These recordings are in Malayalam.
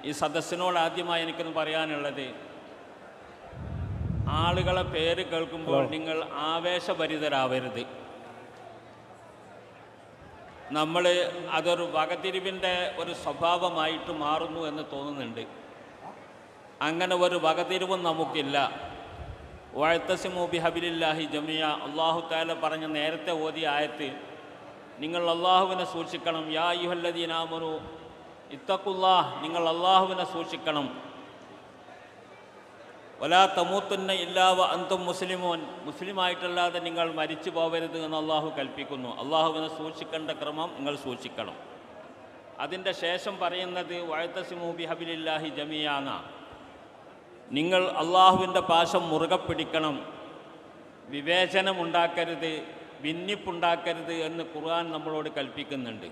ഈ സദസ്സിനോട് ആദ്യമായി എനിക്കൊന്ന് പറയാനുള്ളത്, ആളുകളെ പേര് കേൾക്കുമ്പോൾ നിങ്ങൾ ആവേശഭരിതരാവരുത്. നമ്മൾ അതൊരു വകതിരിവിൻ്റെ ഒരു സ്വഭാവമായിട്ട് മാറുന്നു എന്ന് തോന്നുന്നുണ്ട്. അങ്ങനെ ഒരു വകതിരിവും നമുക്കില്ല. വഅ്തസിമു ബിഹബിലില്ലാഹി ജമിയ, അല്ലാഹു തആല പറഞ്ഞ നേരത്തെ ഓതിയ ആയത്ത്, നിങ്ങൾ അള്ളാഹുവിനെ സൂക്ഷിക്കണം. യാ അയ്യുഹല്ലദീന ആമനൂ ഇത്തഖുല്ലാഹ്, നിങ്ങൾ അള്ളാഹുവിനെ സൂക്ഷിക്കണം. വലാ തമൂത്തുന്ന ഇല്ലാ വ അൻതും മുസ്ലിമൂൻ, മുസ്ലിമായിട്ടല്ലാതെ നിങ്ങൾ മരിച്ചു പോകരുത് എന്ന് അള്ളാഹു കൽപ്പിക്കുന്നു. അള്ളാഹുവിനെ സൂക്ഷിക്കേണ്ട ക്രമം നിങ്ങൾ സൂക്ഷിക്കണം. അതിൻ്റെ ശേഷം പറയുന്നത് വഅ്തസിമു ബിഹബിലില്ലാഹി ജമിയാന, നിങ്ങൾ അള്ളാഹുവിൻ്റെ പാശം മുറുകെ പിടിക്കണം, വിവേചനമുണ്ടാക്കരുത്, ഭിന്നിപ്പുണ്ടാക്കരുത് എന്ന് ഖുർആൻ നമ്മളോട് കൽപ്പിക്കുന്നുണ്ട്.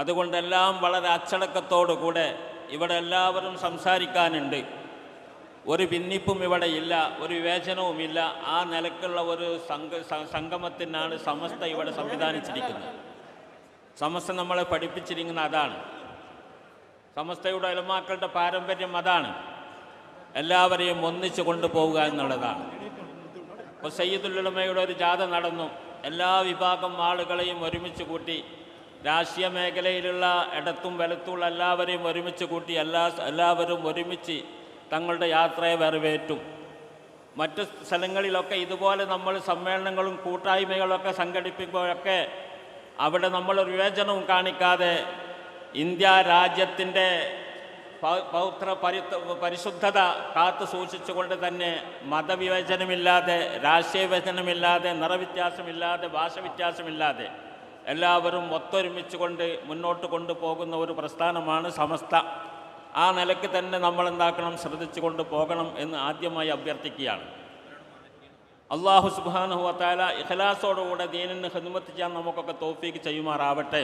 അതുകൊണ്ടെല്ലാം വളരെ അച്ചടക്കത്തോടു കൂടെ ഇവിടെ എല്ലാവരും സംസാരിക്കാനുണ്ട്. ഒരു ഭിന്നിപ്പും ഇവിടെ ഇല്ല, ഒരു വിവേചനവുമില്ല. ആ നിലക്കുള്ള ഒരു സംഗമത്തിനാണ് സമസ്ത ഇവിടെ സംവിധാനിച്ചിരിക്കുന്നത്. സമസ്ത നമ്മളെ പഠിപ്പിച്ചിരിക്കുന്ന അതാണ്. സമസ്തയുടെ ഉലമാക്കളുടെ പാരമ്പര്യം അതാണ്. എല്ലാവരെയും ഒന്നിച്ചു കൊണ്ടുപോവുക എന്നുള്ളതാണ്. ഇപ്പോൾ സയ്യിദുൽ ഉലമയുടെ ഒരു ജാഥ നടന്നു. എല്ലാ വിഭാഗം ആളുകളെയും ഒരുമിച്ച് കൂട്ടി, രാഷ്ട്രീയ മേഖലയിലുള്ള ഇടത്തും വലത്തുമുള്ള എല്ലാവരെയും ഒരുമിച്ച് കൂട്ടി എല്ലാവരും ഒരുമിച്ച് തങ്ങളുടെ യാത്രയെ വരവേറ്റും. മറ്റ് സ്ഥലങ്ങളിലൊക്കെ ഇതുപോലെ നമ്മൾ സമ്മേളനങ്ങളും കൂട്ടായ്മകളൊക്കെ സംഘടിപ്പിക്കുമ്പോഴൊക്കെ അവിടെ നമ്മൾ വിവേചനവും കാണിക്കാതെ ഇന്ത്യ രാജ്യത്തിൻ്റെ പരിശുദ്ധത കാത്തു സൂക്ഷിച്ചുകൊണ്ട് തന്നെ മതവിവേചനമില്ലാതെ, രാഷ്ട്രീയ വിവേചനമില്ലാതെ, നിറവ്യത്യാസമില്ലാതെ, ഭാഷവ്യത്യാസമില്ലാതെ എല്ലാവരും ഒത്തൊരുമിച്ച് കൊണ്ട് മുന്നോട്ട് കൊണ്ടുപോകുന്ന ഒരു പ്രസ്ഥാനമാണ് സമസ്ത. ആ നിലയ്ക്ക് തന്നെ നമ്മൾ എന്താക്കണം, ശ്രദ്ധിച്ചു കൊണ്ട് പോകണം എന്ന് ആദ്യമായി അഭ്യർത്ഥിക്കുകയാണ്. അല്ലാഹു സുബ്ഹാനഹു വ തആല ഇഖ്ലാസോടുകൂടെ ദീനിന് ഖിദ്മത്ത് ചെയ്യാൻ നമുക്കൊക്കെ തൗഫീഖ് ചെയ്യുമാറാവട്ടെ.